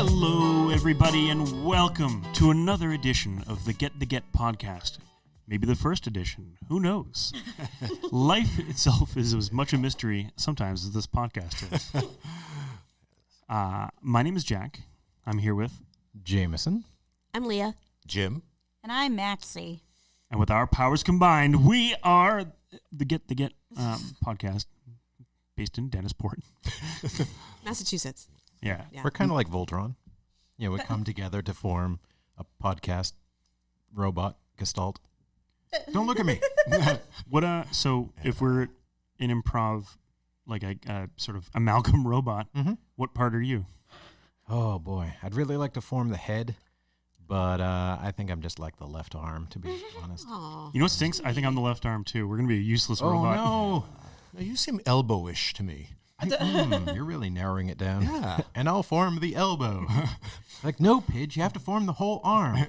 Hello, everybody, and welcome to another edition of the Get podcast. Maybe the first edition. Who knows? Life itself is as much a mystery sometimes as this podcast is. My name is Jack. I'm here with Jameson. I'm Leah. Jim. And I'm Maxie. And with our powers combined, we are the Get podcast based in Dennisport, Massachusetts. Yeah. We're kind of like Voltron. We come together to form a podcast robot gestalt. Don't look at me. So if we're in improv, like a sort of amalgam robot, what part are you? Oh, boy. I'd really like to form the head, but I think I'm just like the left arm, to be honest. Aww. You know what stinks? I think I'm the left arm, too. We're going to be a useless robot. Oh, Now, you seem elbowish to me. no. You're really narrowing it down. Yeah. And I'll form the elbow. Like, no, Pidge, you have to form the whole arm.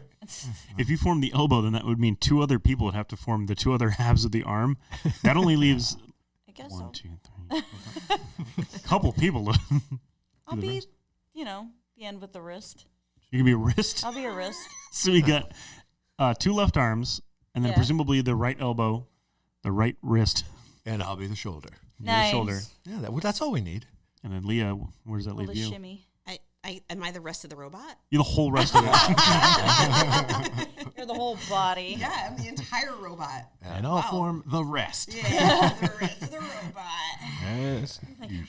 If you form the elbow, then that would mean two other people would have to form the two other halves of the arm. That only leaves I guess one, I'll, 2, 3, 4, 5. Couple people. I'll be, the end with the wrist. You can be a wrist. I'll be a wrist. So we got two left arms, and then presumably the right elbow, the right wrist, And I'll be the shoulder. Nice. the shoulder. Yeah, that's all we need. And then Leah, where does that Well, leave the you? shimmy. Am I the rest of the robot? You're the whole rest of it. You're the whole body. Yeah, I'm the entire robot. And I'll form the rest. Yeah, the rest of the robot. Yes.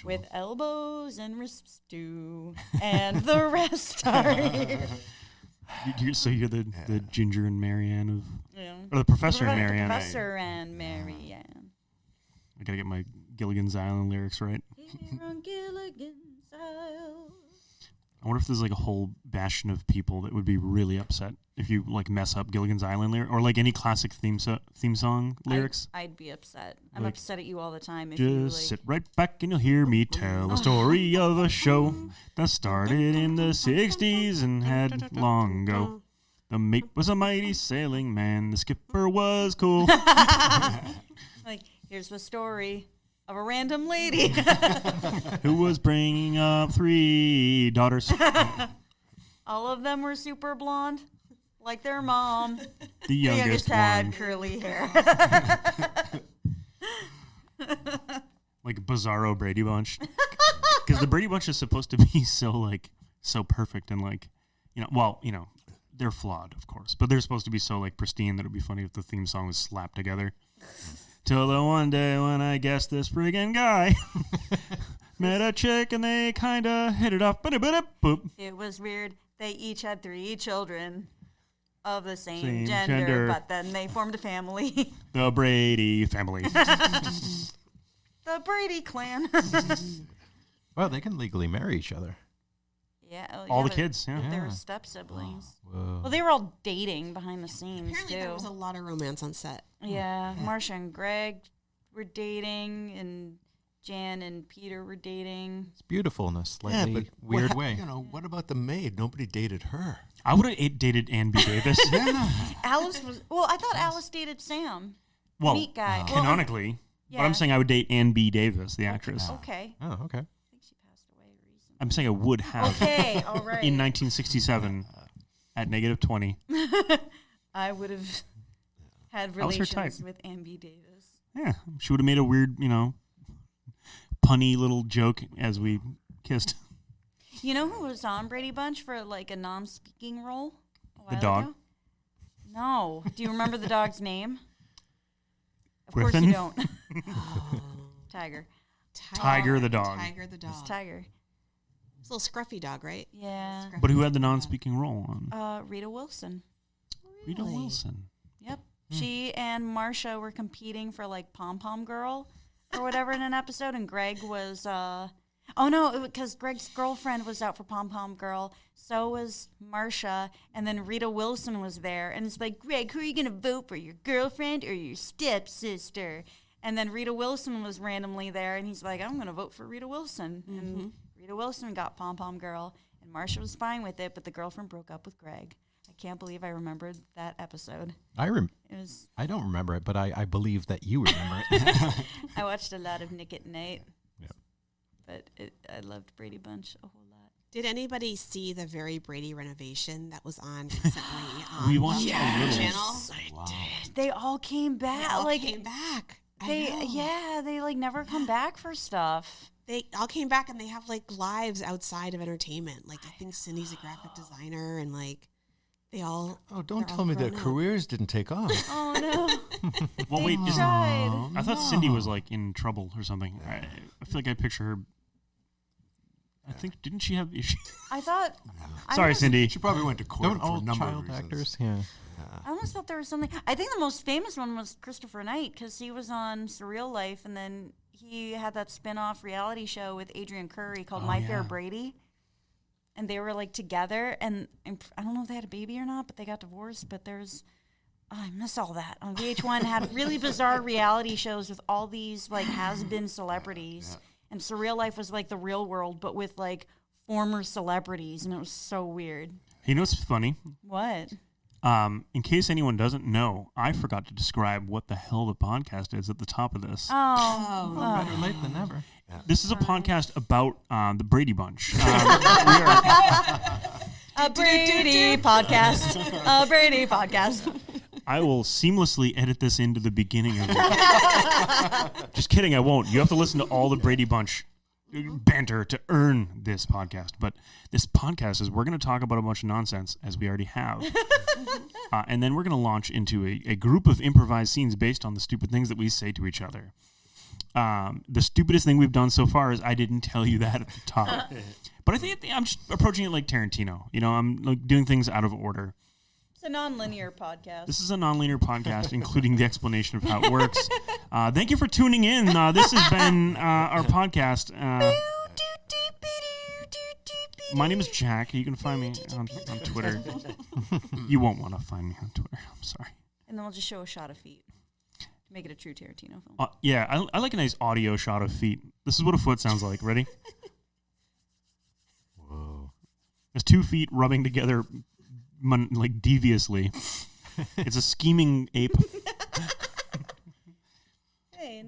With elbows and wrists too. And the rest are here. So you're the Ginger and Marianne of, Yeah. or the Professor and Right, Marianne. Professor and Marianne. I gotta get my Gilligan's Island lyrics right. Here on Gilligan's Isle. I wonder if there's like a whole bastion of people that would be really upset if you like mess up Gilligan's Island lyric or like any classic theme song lyrics. I'd be upset. I'm Like, upset at you all the time. If Just you, sit right back and you'll hear me tell a story of a show that started in the 60s and had long ago. The mate was a mighty sailing man. The skipper was cool. Like, here's the story of a random lady. Who was bringing up 3 daughters. All of them were super blonde, like their mom. The youngest had one. curly hair. Like Bizarro Brady Bunch. Because the Brady Bunch is supposed to be so perfect and like, they're flawed, of course. But they're supposed to be so like pristine that it would be funny if the theme song was slapped together. Till the one day when I guess this friggin' guy met a chick and they kinda hit it off. Boop. It was weird. They each had 3 children of the same Same gender, gender. but then they formed a family. The Brady family. The Brady clan. Well, they can legally marry each other. All the kids, yeah. They were step siblings. Whoa. Well, they were all dating behind the scenes Apparently too. there was a lot of romance on set. Yeah, Marsha and Greg were dating, and Jan and Peter were dating. It's beautiful in a slightly weird way. What about the maid? Nobody dated her. I would have dated Ann B. Davis. Alice was. Well, I thought Alice dated Sam. Well, Meat guy. canonically. But Yeah. I'm saying I would date Ann B. Davis, the actress. Okay. Oh, okay. I think she passed away recently. I'm saying I would have. Okay, all right. In 1967 at -20. I would have had That was her relations type. with Ambi Davis. Yeah, she would have made a weird, punny little joke as we kissed. You know who was on Brady Bunch for like a non-speaking role? The dog? Ago? No. Do you remember the dog's name? Of Griffin? course you don't. Tiger. Tiger the dog. Tiger the dog. It's Tiger. It's a little scruffy dog, right? Yeah. But who had the non-speaking role on? Rita Wilson. Rita Wilson. Yep. She and Marsha were competing for like Pom Pom Girl or whatever in an episode, and Greg was because Greg's girlfriend was out for Pom Pom Girl, so was Marsha, and then Rita Wilson was there, and it's like, Greg, who are you gonna vote for, your girlfriend or your stepsister? And then Rita Wilson was randomly there, and he's like, I'm gonna vote for Rita Wilson, and Rita Wilson got Pom Pom Girl, and Marsha was fine with it, but the girlfriend broke up with Greg. I can't believe I remembered that episode. It was. I don't remember it, but I believe that you remember it. I watched a lot of Nick at Night. Yep. But I loved Brady Bunch a whole lot. Did anybody see the Very Brady renovation that was on recently on We watched the a little. channel? They all came back. They all like came back. I they, know. they like never come back for stuff. They all came back and they have like lives outside of entertainment. Like I think Cindy's a graphic designer and like they all. Oh, don't they're tell all me their grown up. careers didn't take off. Oh no! Well, wait, isn't, tried. I thought Cindy was like in trouble or something. I feel like I picture her. I think didn't she have issues? I thought. Sorry, Cindy. She probably went to court Don't for all a number child of reasons. actors? Yeah. I almost thought there was something. I think the most famous one was Christopher Knight because he was on Surreal Life, and then he had that spin-off reality show with Adrian Curry called My Fair yeah. Brady, and they were like together. And I don't know if they had a baby or not, but they got divorced. But I miss all that on VH1. Had really bizarre reality shows with all these like has-been celebrities, and Surreal Life was like the real world, but with like former celebrities, and it was so weird. You know what's funny? What? In case anyone doesn't know, I forgot to describe what the hell the podcast is at the top of this. Oh, Better late than never. This is a podcast about the Brady Bunch. We are a Brady podcast. A Brady podcast. I will seamlessly edit this into the beginning of it. Just kidding, I won't. You have to listen to all the Brady Bunch banter to earn this podcast. But this podcast is we're going to talk about a bunch of nonsense, as we already have. And then we're going to launch into a group of improvised scenes based on the stupid things that we say to each other. The stupidest thing we've done so far is I didn't tell you that at the top. But I think I'm just approaching it like Tarantino. You know, I'm like doing things out of order. It's a non-linear podcast. This is a non-linear podcast, including the explanation of how it works. Thank you for tuning in. This has been our podcast. My name is Jack. You can find me on Twitter. You won't want to find me on Twitter. I'm sorry. And then we'll just show a shot of feet to make it a true Tarantino film. Yeah, I like a nice audio shot of feet. This is what a foot sounds like. Ready? Whoa. There's 2 feet rubbing together like deviously. It's a scheming ape. Hey,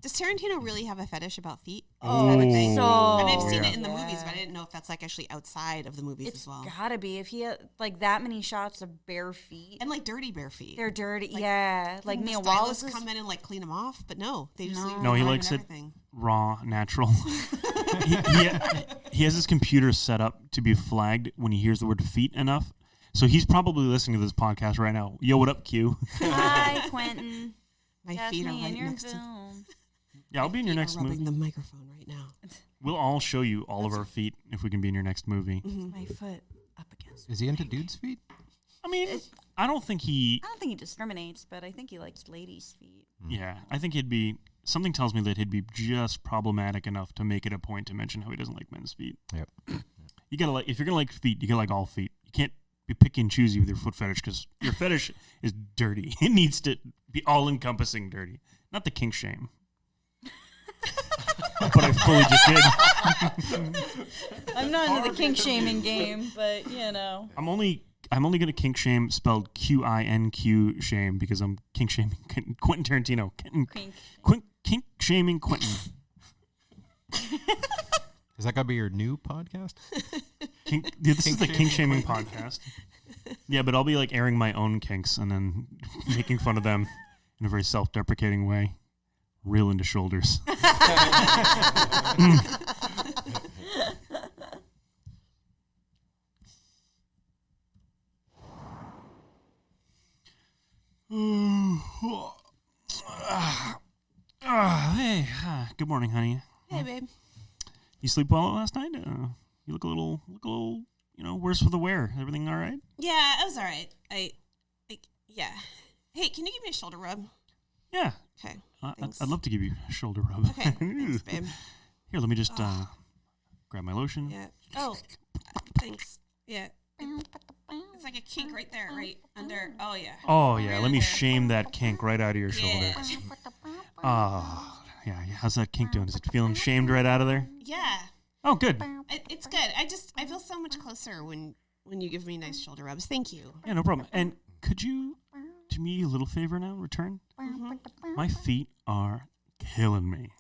Does Tarantino really have a fetish about feet? Oh, Is that a thing? so I mean, I've seen yeah. it in the movies, but I didn't know if that's like actually outside of the movies it's as well. gotta be if he had like that many shots of bare feet. And like dirty bare feet. They're dirty. yeah, like The Mia stylists Wallace. come in and like clean them off, but no, they just leave them No, he behind likes and it everything. raw, natural. he has his computer set up to be flagged when he hears the word feet enough. So he's probably listening to this podcast right now. Yo, what up, Q? Hi, Quentin. My That's feet are me in right your next to. film. Yeah, I'll be in your Feet are next rubbing movie. the microphone right now. We'll all show you all of our feet if we can be in your next movie. My foot up against. Is he into dudes' feet? I mean, I don't think he. I don't think he discriminates, but I think he likes ladies' feet. Yeah, I think he'd be. Something tells me that he'd be just problematic enough to make it a point to mention how he doesn't like men's feet. Yep. You gotta like, if you're gonna like feet, you gotta like all feet. You can't be picky and choosy with your foot fetish because your fetish is dirty. It needs to be all encompassing dirty, not the kink shame. But I fully just did. I'm not into the kink shaming game, but you know. I'm only gonna kink shame spelled Quinq shame because I'm kink shaming Quentin Tarantino. Kink shaming Quentin. Is that got to be your new podcast? This is the kink shaming podcast. Yeah, but I'll be like airing my own kinks and then making fun of them in a very self-deprecating way. Real into shoulders. Hey, good morning, honey. Hey, babe. You sleep well last night? You look a little, worse for the wear. Everything all right? Yeah, I was all right. Yeah. Hey, can you give me a shoulder rub? Yeah. Okay. I'd love to give you a shoulder rub. Okay. Thanks, babe. Here, let me just grab my lotion. Yeah. Oh, thanks. Yeah. It's like a kink right there, right under. Oh, yeah. Oh, yeah. Right Let me there. shame that kink right out of your shoulder. Yeah. Oh, yeah. How's that kink doing? Is it feeling shamed right out of there? Yeah. Oh, good. It's good. I feel so much closer when you give me nice shoulder rubs. Thank you. Yeah, no problem. And could you do me a little favor now in return? My feet are killing me.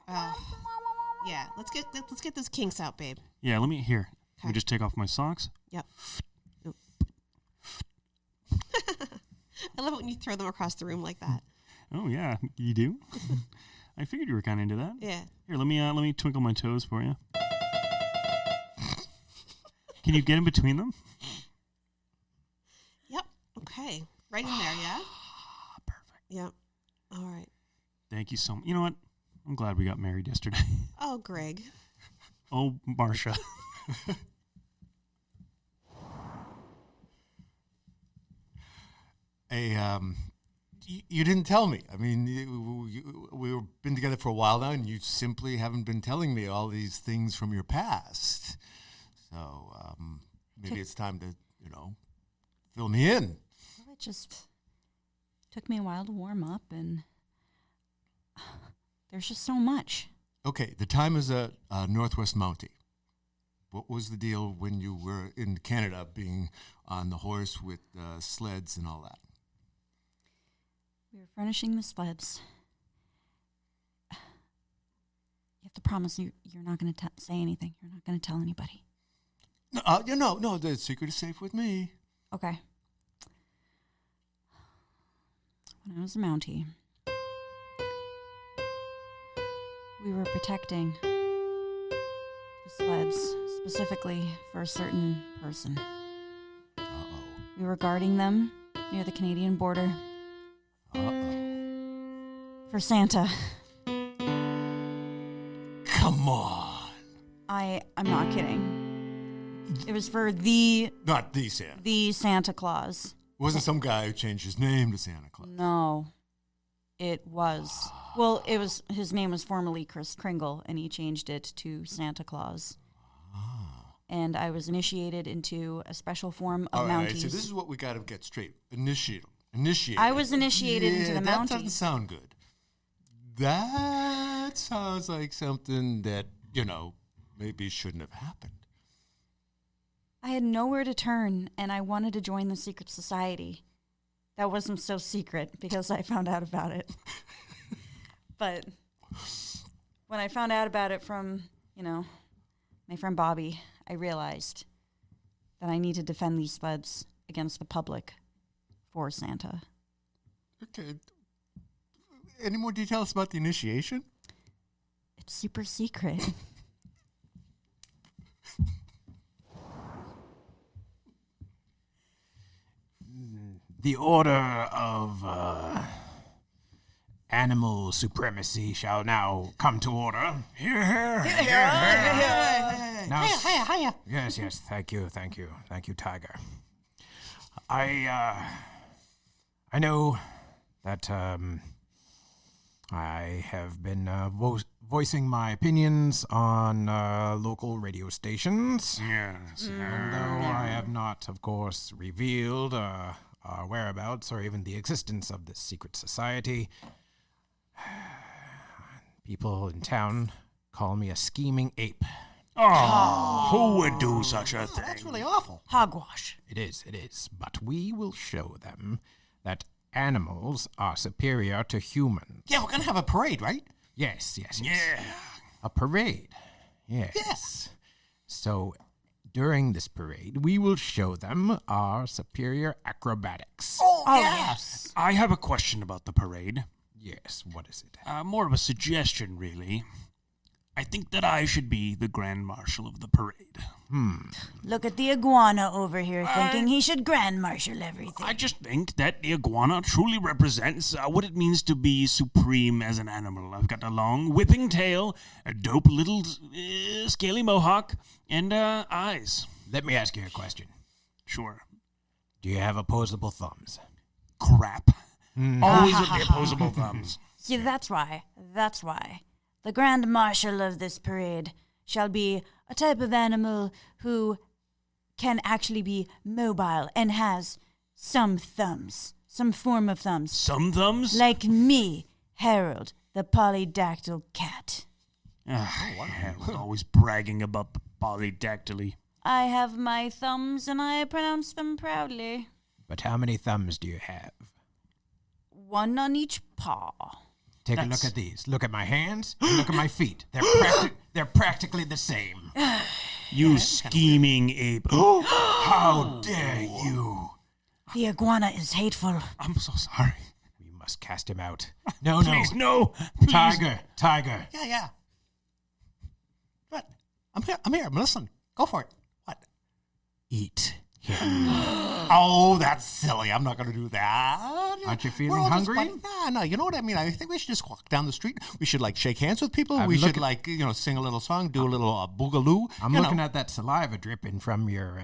Yeah. Let's get those kinks out, babe. Yeah, let me here. Let me just take off my socks. Yep. Oop. I love it when you throw them across the room like that. Oh yeah, you do. I figured you were kind of into that. Yeah. Here, let me twinkle my toes for you. Can you get in between them? Yep. Okay. Right in there, yeah? Perfect. Yep. All right. Thank you so much. You know what? I'm glad we got married yesterday. Oh, Greg. Oh, Marcia. You didn't tell me. I mean, we've been together for a while now, and you simply haven't been telling me all these things from your past. So maybe it's time to, fill me in. Well, it just took me a while to warm up, and there's just so much. Okay, the time is a Northwest Mountie. What was the deal when you were in Canada, being on the horse with sleds and all that? We were furnishing the sleds. You have to promise you're not going to say anything. You're not going to tell anybody. No, the secret is safe with me. Okay. When I was a Mountie, we were protecting the sleds, specifically for a certain person. Uh-oh. We were guarding them near the Canadian border for Santa. Come on. I'm not kidding. It was for the Not the Santa. Santa Claus. It wasn't some guy who changed his name to Santa Claus. No, it was. Well, his name was formerly Kris Kringle, and he changed it to Santa Claus. And I was initiated into a special form of All right, Mounties. so this is what we got to get straight. Initiate. I was initiated into the That Mounties. doesn't sound good. That sounds like something that, maybe shouldn't have happened. I had nowhere to turn, and I wanted to join the secret society. That wasn't so secret because I found out about it. But when I found out about it from, my friend Bobby, I realized that I need to defend these sleds against the public for Santa. Okay. Any more details about the initiation? It's super secret. The order of animal supremacy shall now come to order. Here. Now, hiya. Yes, thank you, Tiger. I know that I have been voicing my opinions on local radio stations. Yes. Even though I have not, of course, revealed our whereabouts or even the existence of this secret society, people in town call me a scheming ape. Oh, who would do such a thing? That's really awful. Hogwash. It is. But we will show them that animals are superior to humans. Yeah, we're going to have a parade, right? Yes. Yeah. A parade. Yes. So during this parade, we will show them our superior acrobatics. Oh, yes. I have a question about the parade. Yes, what is it? More of a suggestion, really. I think that I should be the Grand Marshal of the parade. Look at the iguana over here thinking he should grand marshal everything. I just think that the iguana truly represents what it means to be supreme as an animal. I've got a long whipping tail, a dope little scaly mohawk, and eyes. Let me ask you a question. Sure. Do you have opposable thumbs? Crap. Always with the opposable thumbs. See, that's why. The Grand Marshal of this parade shall be a type of animal who can actually be mobile and has some thumbs, some form of thumbs. Some thumbs? Like me, Harold, the polydactyl cat. Harold, always bragging about polydactyly. I have my thumbs and I pronounce them proudly. But how many thumbs do you have? One on each paw. Take a look at these. Look at my hands. And look at my feet. They're practically the same. You scheming ape. How dare you? The iguana is hateful. I'm so sorry. We must cast him out. No, Please, no. Please. Tiger. Yeah. What? I'm here. Listen. Go for it. What? Eat him. Oh, that's silly. I'm not going to do that. Aren't you We're feeling all just hungry? buddies. No. You know what I mean? I think we should just walk down the street. We should like shake hands with people. I'm We should looking- like sing a little song, do a little boogaloo. I'm looking at that saliva dripping from your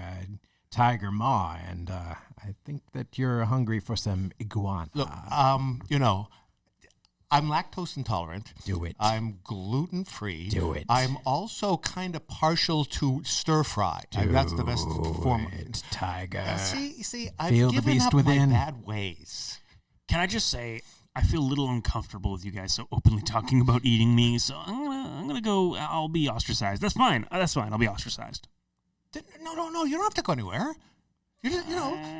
tiger maw, and I think that you're hungry for some iguana. Look, I'm lactose intolerant. Do it. I'm gluten free. Do it. I'm also kind of partial to stir fry. That's the best form of it. It's tiger. See, I've Feel the given beast up within. my bad ways. Can I just say, I feel a little uncomfortable with you guys so openly talking about eating me. So I'm gonna go. I'll be ostracized. That's fine. That's fine. I'll be ostracized. No. You don't have to go anywhere. You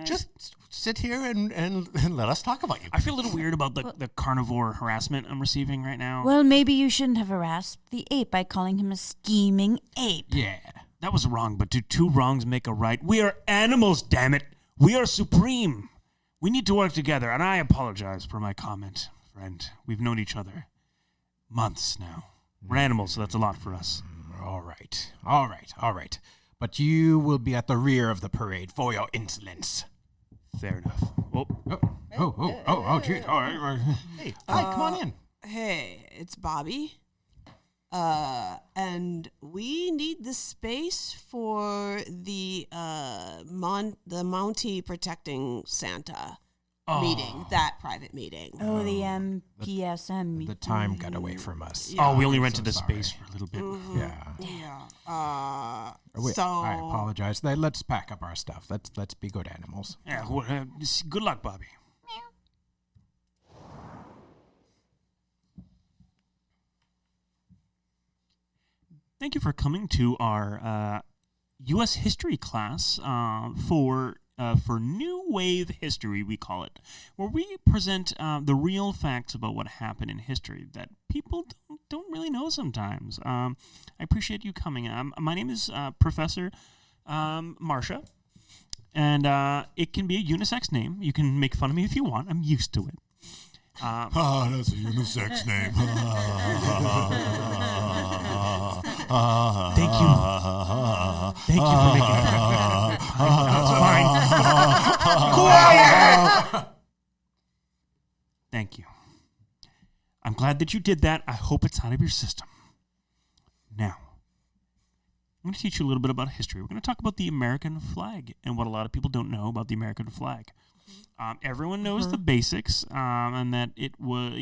just sit here and let us talk about you. I feel a little weird about the carnivore harassment I'm receiving right now. Well, maybe you shouldn't have harassed the ape by calling him a scheming ape. Yeah. That was wrong, but do two wrongs make a right? We are animals, damn it. We are supreme. We need to work together, and I apologize for my comment, friend. We've known each other months now. We're animals, so that's a lot for us. All right. But you will be at the rear of the parade for your insolence. Fair enough. Oh, Geez. All right. Hey, hi, come on in. Hey, it's Bobby. And we need the space for the Mountie protecting Santa meeting, that private meeting. Oh, the MPSM. The time got away from us. oh, we only I'm rented so the space sorry. for a little bit. Yeah. Yeah. Wait, So I apologize. Let's pack up our stuff. Let's be good animals. Yeah, good luck, Bobby. Thank you for coming to our U.S. history class for New Wave History, we call it, where we present the real facts about what happened in history that people don't really know sometimes. I appreciate you coming. My name is Professor Marsha, and it can be a unisex name. You can make fun of me if you want. I'm used to it. That's a unisex name. Thank you. Thank you for making fun of me. That's fine. Quiet! Thank you. I'm glad that you did that. I hope it's out of your system. Now, I'm going to teach you a little bit about history. We're going to talk about the American flag and what a lot of people don't know about the American flag. Everyone knows the basics, and that it was,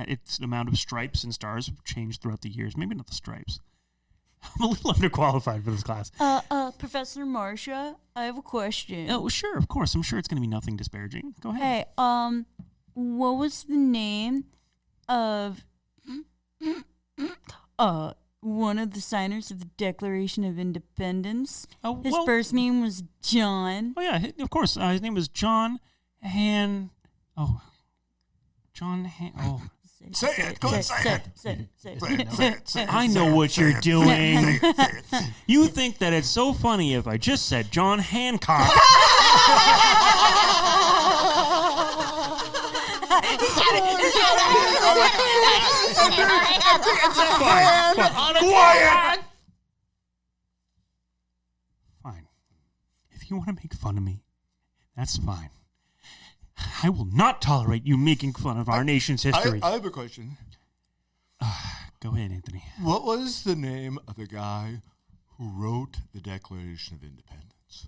its amount of stripes and stars have changed throughout the years. Maybe not the stripes. I'm a little underqualified for this class. Professor Marcia, I have a question. Oh, sure, of course. I'm sure it's going to be nothing disparaging. Go ahead. Hey, what was the name of one of the signers of the Declaration of Independence? Oh, His well- first name was John. Oh, yeah, of course. His name was John Han. Oh, John Han. Oh, Say it. Go ahead, say it. Say it. I know what you're doing. You think that it's so funny if I just said John Hancock. Quiet. Fine. If you want to make fun of me, that's fine. I will not tolerate you making fun of our nation's history. I have a question. Go ahead, Anthony. What was the name of the guy who wrote the Declaration of Independence?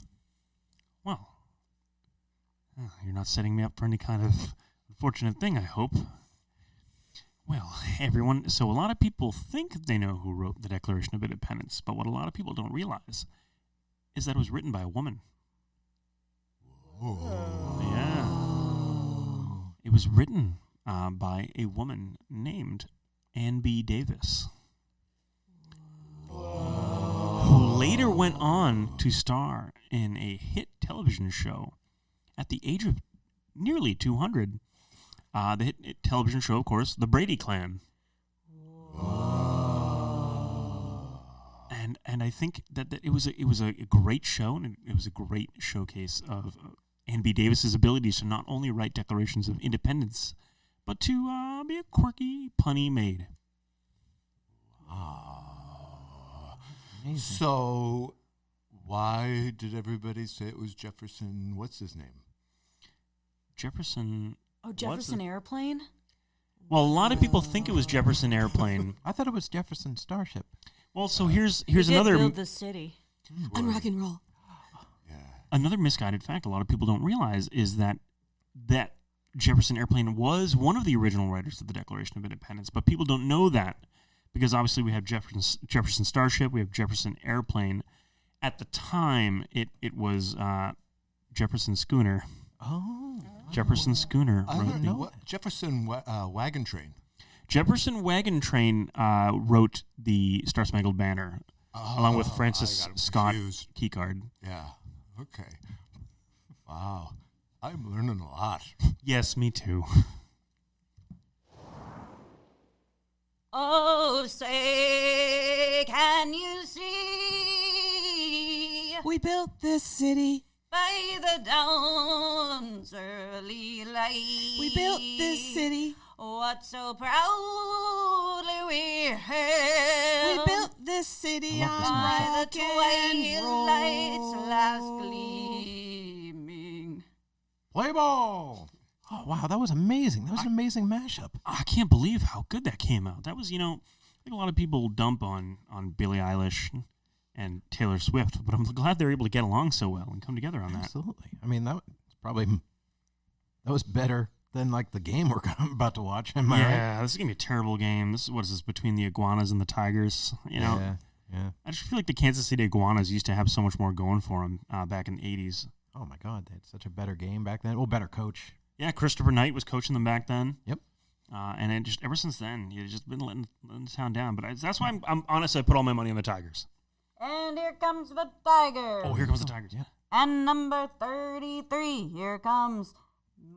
Well, you're not setting me up for any kind of unfortunate thing, I hope. Well, so a lot of people think they know who wrote the Declaration of Independence, but what a lot of people don't realize is that it was written by a woman. Yeah. It was written by a woman named Ann B. Davis, who later went on to star in a hit television show at the age of nearly 200. The hit television show, of course, The Brady Clan. and I think that it was a great show, and it was a great showcase of Ann B. Davis's abilities to not only write declarations of independence, but to be a quirky, punny maid. So, why did everybody say it was Jefferson? What's his name? Jefferson. Oh, Jefferson Airplane? Well, a lot of people think it was Jefferson Airplane. I thought it was Jefferson Starship. Well, so here's He did another build the city. On rock and roll. another misguided fact a lot of people don't realize is that Jefferson Airplane was one of the original writers of the Declaration of Independence, but people don't know that because obviously we have Jefferson Starship, we have Jefferson Airplane. At the time, it was Jefferson Schooner. Oh. Jefferson Schooner I wrote don't the know what Jefferson Wagon Train. Jefferson Wagon Train wrote the Star Spangled Banner along with Francis I got 'em Scott confused. Keycard. Yeah. Okay. Wow. I'm learning a lot. Yes, me too. Oh, say, can you see We built this city. by the dawn's early light? We built this city. What so proudly we hailed. We built this city I love this on by the rock and twilight's roll. last gleaming. Play ball. Oh, wow. That was amazing. That was an amazing mashup. I can't believe how good that came out. That was, I think a lot of people dump on Billie Eilish and Taylor Swift, but I'm glad they're able to get along so well and come together on that. Absolutely. I mean, that was better than like the game we're about to watch. Am I right? Yeah, this is gonna be a terrible game. What is this between the Iguanas and the Tigers? Yeah. I just feel like the Kansas City Iguanas used to have so much more going for them back in the '80s. Oh my God, they had such a better game back then. Well, better coach. Yeah, Christopher Knight was coaching them back then. Yep. And it just ever since then, you've just been letting the town down. But that's why I'm honest. I put all my money on the Tigers. And here comes the Tiger. Oh, here comes the Tigers. Yeah. And number 33, here comes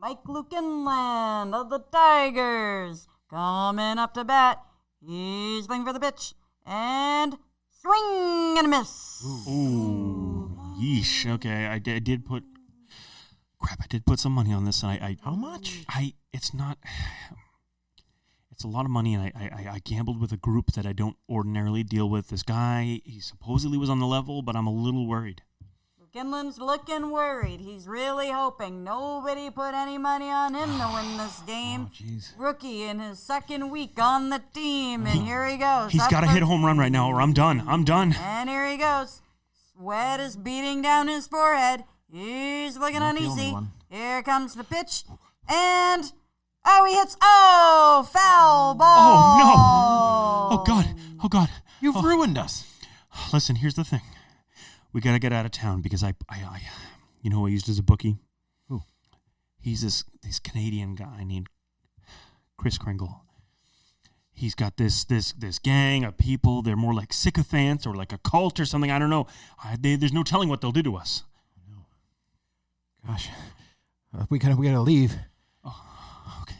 Mike Lukenland of the Tigers. Coming up to bat. He's playing for the pitch. And swing and a miss. Ooh, yeesh. Okay, I did put. Crap, I did put some money on this. And How much? it's not. It's a lot of money, and I gambled with a group that I don't ordinarily deal with. This guy, he supposedly was on the level, but I'm a little worried. Lukenland's looking worried. He's really hoping nobody put any money on him to win this game. Oh, jeez. Rookie in his second week on the team, and here he goes. He's Up got to for- hit a home run right now, or I'm done. I'm done. And here he goes. Sweat is beating down his forehead. He's looking Not the uneasy. only one. Here comes the pitch. And, he hits. Oh, foul ball. Oh no! Oh God! Oh God! You've ruined us. Listen, here's the thing. We gotta get out of town because I you know who I used as a bookie? Who? He's this Canadian guy named Chris Kringle. He's got this gang of people. They're more like sycophants or like a cult or something. I don't know. There's no telling what they'll do to us. Gosh, we gotta leave. Okay.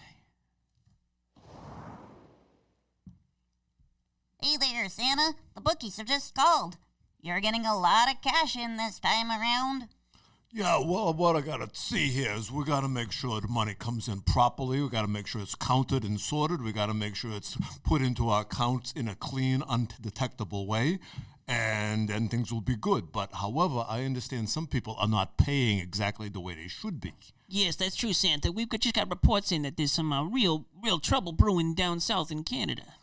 Hey there, Santa. The bookies have just called. You're getting a lot of cash in this time around. Yeah, well, what I gotta see here is we gotta make sure the money comes in properly. We gotta make sure it's counted and sorted. We gotta make sure it's put into our accounts in a clean, undetectable way, and then things will be good. But however, I understand some people are not paying exactly the way they should be. Yes, that's true, Santa. We've just got reports in that there's some real trouble brewing down south in Canada.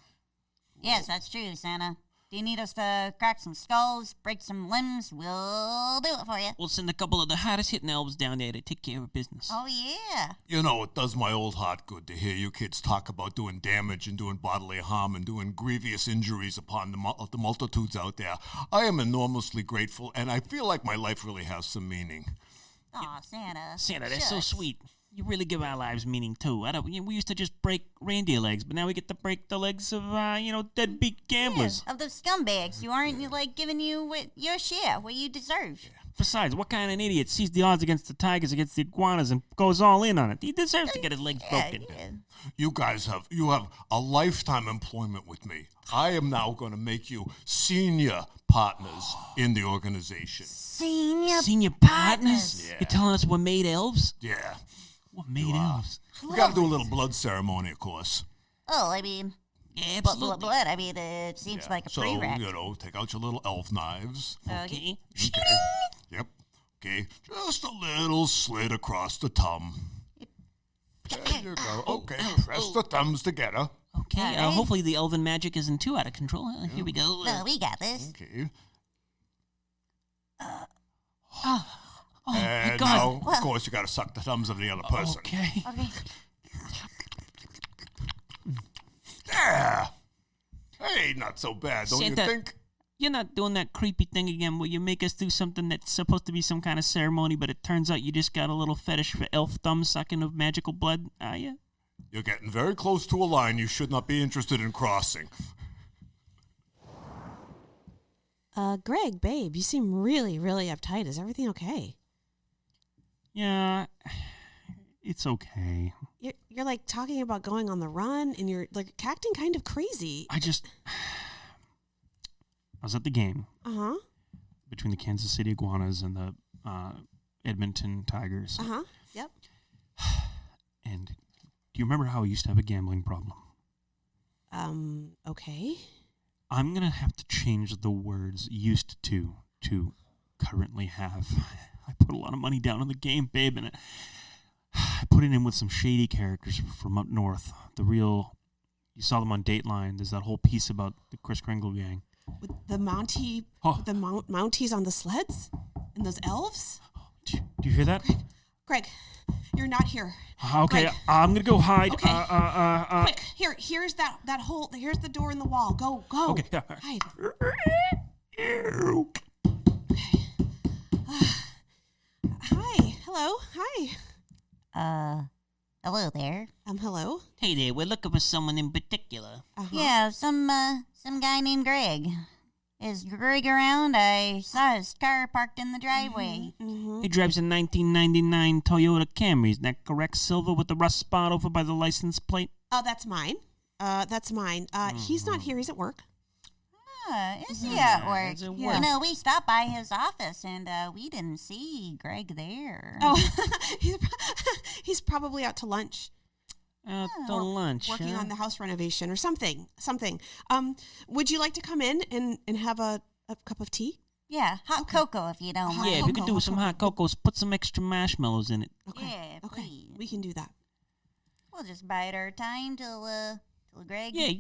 Yes, that's true, Santa. Do you need us to crack some skulls, break some limbs? We'll do it for you. We'll send a couple of the hottest hitting elves down there to take care of business. Oh, yeah. You know, it does my old heart good to hear you kids talk about doing damage and doing bodily harm and doing grievous injuries upon the multitudes out there. I am enormously grateful, and I feel like my life really has some meaning. Aw, Santa. Santa, that's so Shucks. sweet. You really give our lives meaning too. We used to just break reindeer legs, but now we get to break the legs of deadbeat gamblers. Yeah, of the scumbags who aren't, giving you your share, what you deserve. Besides, what kind of an idiot sees the odds against the tigers against the iguanas and goes all in on it? He deserves to get his legs broken. You guys have a lifetime employment with me. I am now going to make you senior partners in the organization. Senior partners? Yeah. You're telling us we're made elves? Yeah. What made elves? We got to do a little blood ceremony, of course. Oh, I mean, Yeah, blood. absolutely. I mean, it seems like a So, prereq. take out your little elf knives. Okay. Okay. Yep. Okay. Just a little slit across the thumb. There you go. Okay. Press the thumbs together. Okay. All right. Hopefully the elven magic isn't too out of control. Here we go. No, we got this. Okay. Oh my And God. now, of course, you got to suck the thumbs of the other person. Okay. Okay. Yeah. Hey, not so bad, don't Santa. you think? You're not doing that creepy thing again where you make us do something that's supposed to be some kind of ceremony, but it turns out you just got a little fetish for elf thumb sucking of magical blood, are you? You're getting very close to a line you should not be interested in crossing. Greg, babe, you seem really, really uptight. Is everything okay? Yeah, it's okay. You're like talking about going on the run, and you're like acting kind of crazy. I was at the game Uh huh. between the Kansas City Iguanas and the Edmonton Tigers. Uh huh. Yep. And do you remember how I used to have a gambling problem? Okay. I'm going to have to change the words used to currently have. I put a lot of money down on the game, babe, and I put it in with some shady characters from up north. You saw them on Dateline. There's that whole piece about the Chris Kringle gang. With the Mountie, Oh. the Mounties on the sleds, and those elves. Do you hear that? Greg, you're not here. Okay, Greg. I'm going to go hide. Okay. Quick, here's that hole. Here's the door in the wall. Go. Okay. Hide. Hi. Hello. Hi. Hello there. Hello. Hey there, we're looking for someone in particular. Uh-huh. Yeah, some guy named Greg. Is Greg around? I saw his car parked in the driveway. Mm-hmm. He drives a 1999 Toyota Camry. Is that correct? Silver with the rust spot over by the license plate? Oh, that's mine. He's not here. He's at work. Is he at work? is it You work? know, we stopped by his office and we didn't see Greg there. Oh, he's probably out to lunch, Out to lunch, working huh? on the house renovation or something. Would you like to come in and have a cup of tea? Yeah, hot cocoa if you don't mind. Yeah, if you could do some hot cocos, put some extra marshmallows in it. Okay. Yeah, Okay. please. We can do that. We'll just bide our time till Greg Yeah,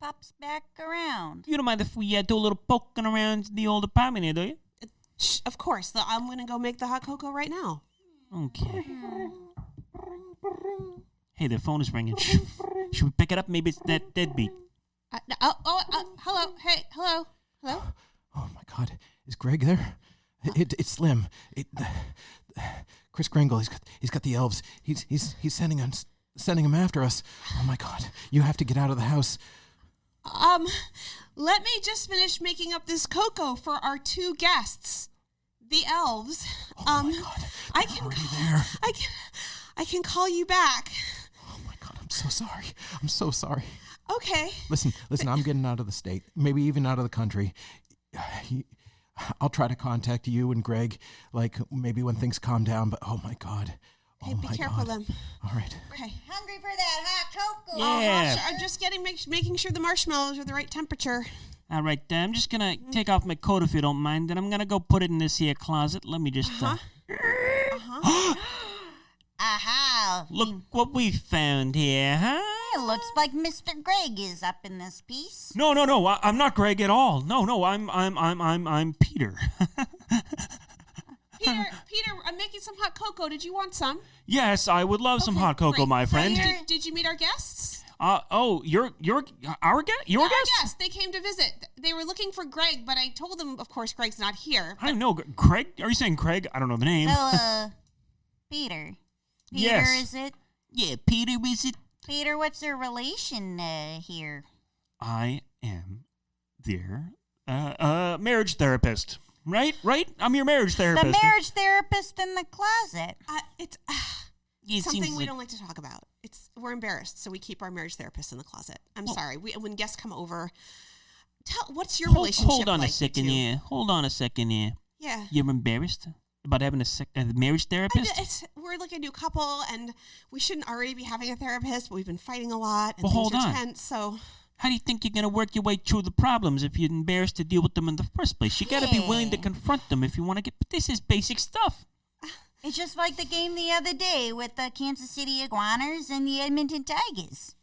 pops back around. you don't mind if we do a little poking around the old apartment here, do you? Shh, of course. I'm going to go make the hot cocoa right now. Okay. Hey, the phone is ringing. Should we pick it up? Maybe it's that deadbeat. Hello. Hey, hello. Hello. Oh my God, is Greg there? It's Slim. Chris Kringle. He's got the elves. He's sending them after us. Oh my God, you have to get out of the house. Let me just finish making up this cocoa for our two guests, the elves. Oh my God, I they're can already call, there. I can call you back. Oh my God, I'm so sorry. I'm so sorry. Okay. Listen, I'm getting out of the state, maybe even out of the country. I'll try to contact you and Greg, like maybe when things calm down, but oh my God. Hey, Oh be my careful God. then. All right. Okay. Hungry for that hot cocoa? Yeah. I'm just making sure the marshmallows are the right temperature. All right, I'm just gonna take off my coat if you don't mind, and I'm gonna go put it in this here closet. Let me just Aha! look what we found here, huh? It looks like Mr. Greg is up in this piece. No, I'm not Greg at all. No, I'm Peter. Peter, I'm making some hot cocoa. Did you want some? Yes, I would love some Okay, hot cocoa, great. my friend. Did you meet our guests? You're our guest? Your guest? Yes, they came to visit. They were looking for Greg, but I told them, of course, Greg's not here. I know, Craig. Are you saying Craig? I don't know the name. So, Peter. Peter, Yes. is it? Yeah, Peter, is it? Peter, what's their relation here? I am their marriage therapist. Right? I'm your marriage The therapist. marriage therapist in the closet. It's It something seems we like- don't like to talk about. We're embarrassed, so we keep our marriage therapist in the closet. I'm sorry. When guests come over, what's your relationship Hold on like, a second, you two? yeah. Hold on a second, yeah. Yeah. You're embarrassed about having a marriage therapist? We're like a new couple, and we shouldn't already be having a therapist, but we've been fighting a lot, and Well, things hold are on. tense, so... How do you think you're going to work your way through the problems if you're embarrassed to deal with them in the first place? You got to be willing to confront them if you want to get... But this is basic stuff. It's just like the game the other day with the Kansas City Iguaners and the Edmonton Tigers.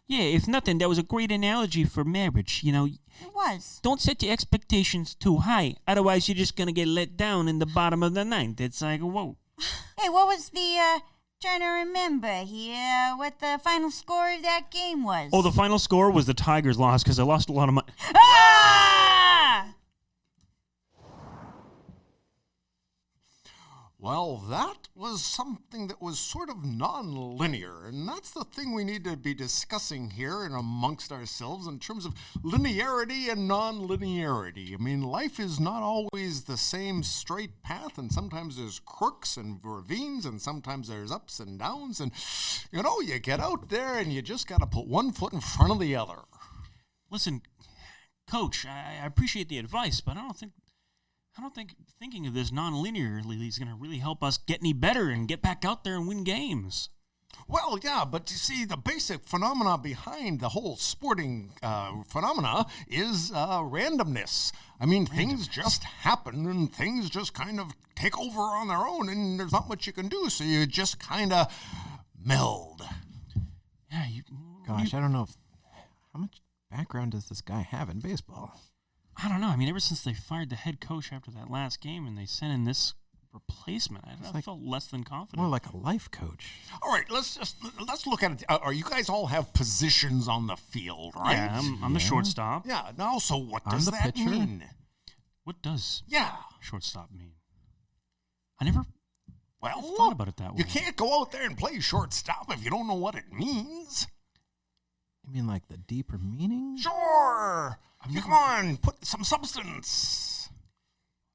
Yeah, if nothing, that was a great analogy for marriage. You know, It was. don't set your expectations too high. Otherwise, you're just going to get let down in the bottom of the ninth. It's like, whoa. Hey, what was the, trying to remember here, what the final score of that game was? Oh, the final score was the Tigers lost because they lost a lot of money. Ah! Well, that was something that was sort of non-linear, and that's the thing we need to be discussing here and amongst ourselves in terms of linearity and non-linearity. I mean, life is not always the same straight path, and sometimes there's crooks and ravines, and sometimes there's ups and downs, and, you know, you get out there and you just got to put one foot in front of the other. Listen, Coach, I appreciate the advice, but I don't think thinking of this non-linearly is going to really help us get any better and get back out there and win games. Well, yeah, but you see, the basic phenomena behind the whole sporting phenomena is randomness. I mean, things just happen and things just kind of take over on their own, and there's not much you can do, so you just kind of meld. Yeah, Gosh, I don't know how much background does this guy have in baseball? I don't know. I mean, ever since they fired the head coach after that last game and they sent in this replacement, I felt less than confident. More like a life coach. All right, let's look at it. Are you guys all have positions on the field, right? Yeah, I'm the shortstop. Yeah. Now, so what I'm does the that pitcher. mean? What does Yeah. shortstop mean? I never Well, thought about it that way. You can't go out there and play shortstop if you don't know what it means. You mean like the deeper meaning? Sure. Come on, put some substance.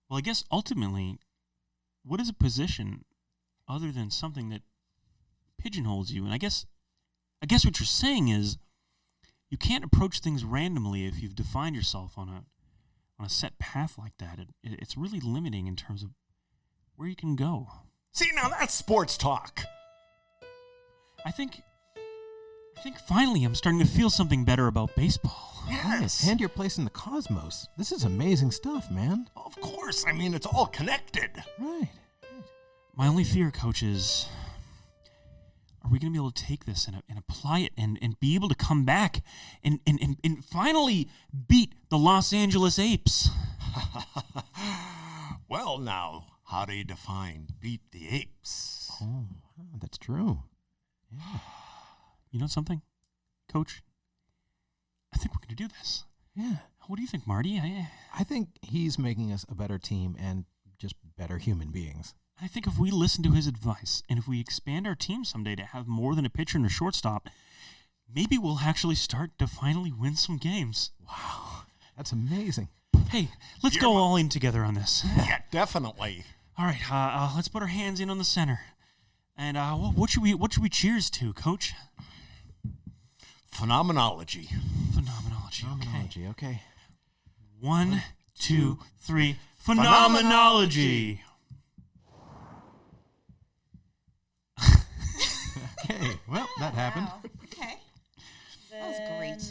Well, I guess ultimately, what is a position other than something that pigeonholes you? And I guess what you're saying is you can't approach things randomly if you've defined yourself on a set path like that. It's really limiting in terms of where you can go. See, now that's sports talk. I think finally I'm starting to feel something better about baseball. Yes. And your place in the cosmos. This is amazing stuff, man. Of course. I mean, it's all connected. Right. My only fear, Coach, is are we going to be able to take this and apply it and be able to come back and finally beat the Los Angeles Apes? Well, now, how do you define beat the apes? Oh, that's true. You know something, Coach? I think we're going to do this. Yeah. What do you think, Marty? I think he's making us a better team and just better human beings. I think if we listen to his advice and if we expand our team someday to have more than a pitcher and a shortstop, maybe we'll actually start to finally win some games. Wow. That's amazing. Hey, let's go all in together on this. Yeah, definitely. All right, let's put our hands in on the center. And what should we cheers to, Coach? Phenomenology. Phenomenology, okay. 1, 2, 3. Phenomenology. Okay, well, that happened. Okay. That was great.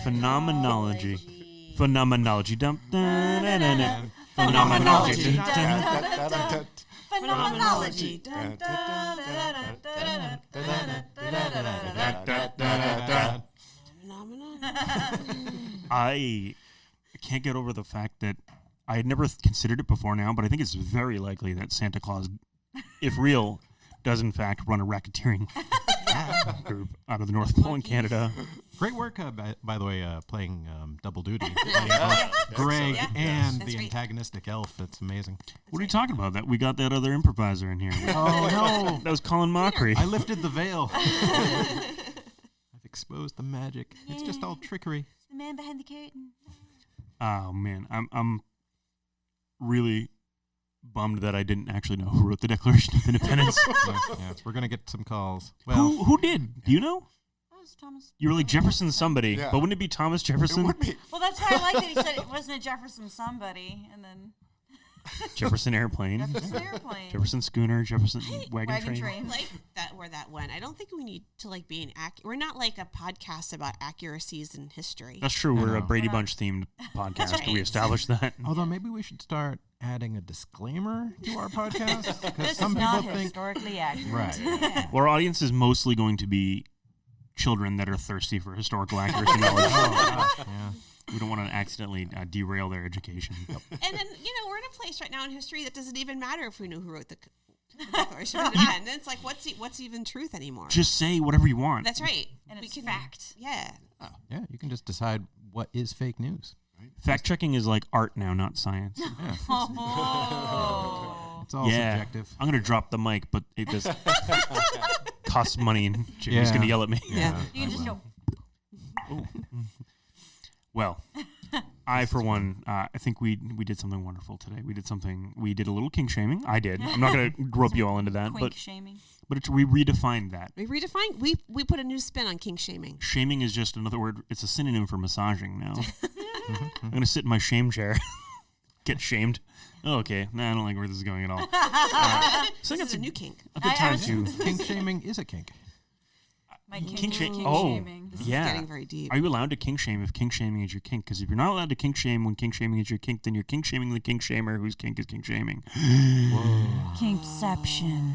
Phenomenology. Phenomenology. Dum, da, da, da, da. Phenomenology. Dum, dum. Phenomenology. I can't get over the fact that I had never considered it before now, but I think it's very likely that Santa Claus, if real, does in fact run a racketeering group out of the North Pole in Canada. Great work, by the way, playing double duty. Playing Greg and That's the great. antagonistic elf. It's amazing. What are you talking about? That we got that other improviser in here. Oh, no. That was Colin Mockery. I lifted the veil. I've exposed the magic. It's just all trickery. The man behind the curtain. Oh man, really bummed that I didn't actually know who wrote the Declaration of Independence. Yes, we're gonna get some calls. Well, Who did? Do you know? That was Thomas. You were like Jefferson somebody, Yeah. but wouldn't it be Thomas Jefferson? It would be. Well, that's why I like that he said it wasn't a Jefferson somebody, and then Jefferson airplane, Jefferson airplane. Jefferson schooner, Jefferson wagon, Wagon train. train. Like that where that went. I don't think we need to like be an we're not like a podcast about accuracies in history. That's true. We're a know. Brady Bunch themed podcast. right. We established that. although maybe we should start adding a disclaimer to our podcast because This some is not people think historically accurate. right. Well, our audience is mostly going to be children that are thirsty for historical accuracy knowledge. Yeah. We don't want to accidentally derail their education. And then, we're in a place right now in history that doesn't even matter if we know who wrote the Declaration of Independence. It's like, what's even truth anymore? Just say whatever you want. That's right. And it's can fact. Yeah. Yeah, you can just decide what is fake news. Fact checking is like art now, not science. Yeah, Oh. it's all Yeah. subjective. I'm going to drop the mic, but it just costs money and Jamie's Yeah. going to yell at me. Yeah. You can just go. Well, I, for one, I think we did something wonderful today. We did a little kink shaming. I did. I'm not going to rope you all into that, Quink shaming. but we redefined that. We put a new spin on kink shaming. Shaming is just another word. It's a synonym for massaging now. I'm going to sit in my shame chair. Get shamed. Oh, okay. Nah, I don't like where this is going at all. So I This think is it's a new kink. a good I time was- to... Kink shaming is a kink. My kink, Kink is shame. kink Oh, shaming. This is yeah. getting very deep. Are you allowed to kink shame if kink shaming is your kink? Because if you're not allowed to kink shame when kink shaming is your kink, then you're kink shaming the kink shamer whose kink is kink shaming. Kinkception.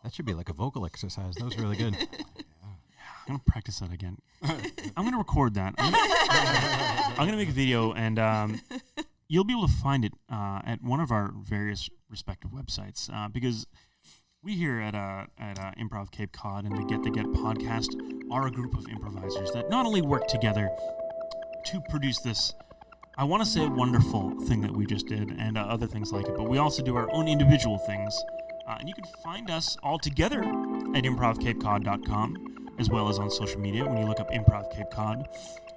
That should be like a vocal exercise. That was really good. I'm going to practice that again. I'm going to record that. I'm going to make a video, and you'll be able to find it at one of our various respective websites because we here at Improv Cape Cod and the Get podcast are a group of improvisers that not only work together to produce this, I want to say, wonderful thing that we just did and other things like it, but we also do our own individual things. And you can find us all together at improvcapecod.com as well as on social media when you look up Improv Cape Cod.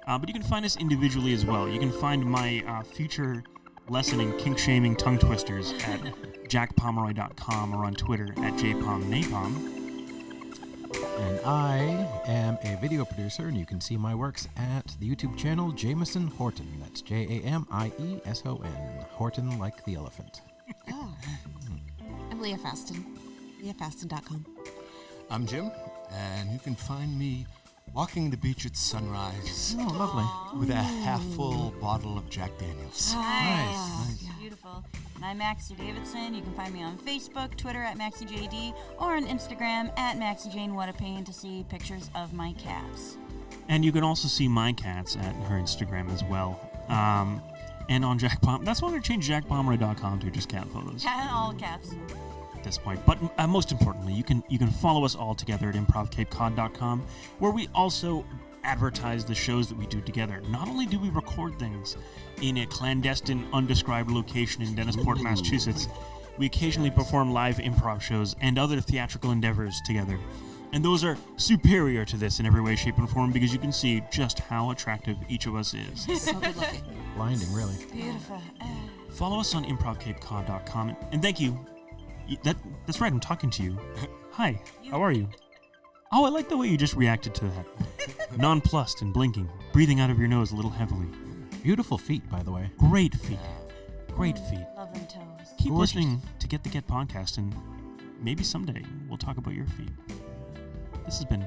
But you can find us individually as well. You can find my future lesson in kink shaming tongue twisters at jackpomeroy.com or on Twitter at jpomnapom. And I am a video producer, and you can see my works at the YouTube channel Jameson Horton. That's Jamieson. Horton like the elephant. Oh. I'm Leah Faston. LeahFaston.com. I'm Jim, and you can find me walking the beach at sunrise Oh, lovely. with a half-full bottle of Jack Daniels. Nice. Beautiful. And I'm Maxie Davidson. You can find me on Facebook, Twitter at MaxieJD, or on Instagram at MaxieJaneWhatAPain to see pictures of my cats. And you can also see my cats at her Instagram as well. And on Jack Pom. That's why I'm going to change jackpomeroy.com to just cat photos All cats. at this point. But most importantly, you can follow us all together at improvcapecod.com, where we also advertise the shows that we do together. Not only do we record things in a clandestine, undescribed location in Dennisport, Massachusetts, we occasionally perform live improv shows and other theatrical endeavors together. And those are superior to this in every way, shape, and form because you can see just how attractive each of us is. So good looking. Blinding, really. Beautiful. Follow us on improvcapecod.com. And thank you. That's right, I'm talking to you. Hi, how are you? Oh, I like the way you just reacted to that. Nonplussed and blinking, breathing out of your nose a little heavily. Beautiful feet, by the way. Great feet. Great feet. Love them toes. Keep Gorgeous. listening to Get the Get podcast, and maybe someday we'll talk about your feet. This has been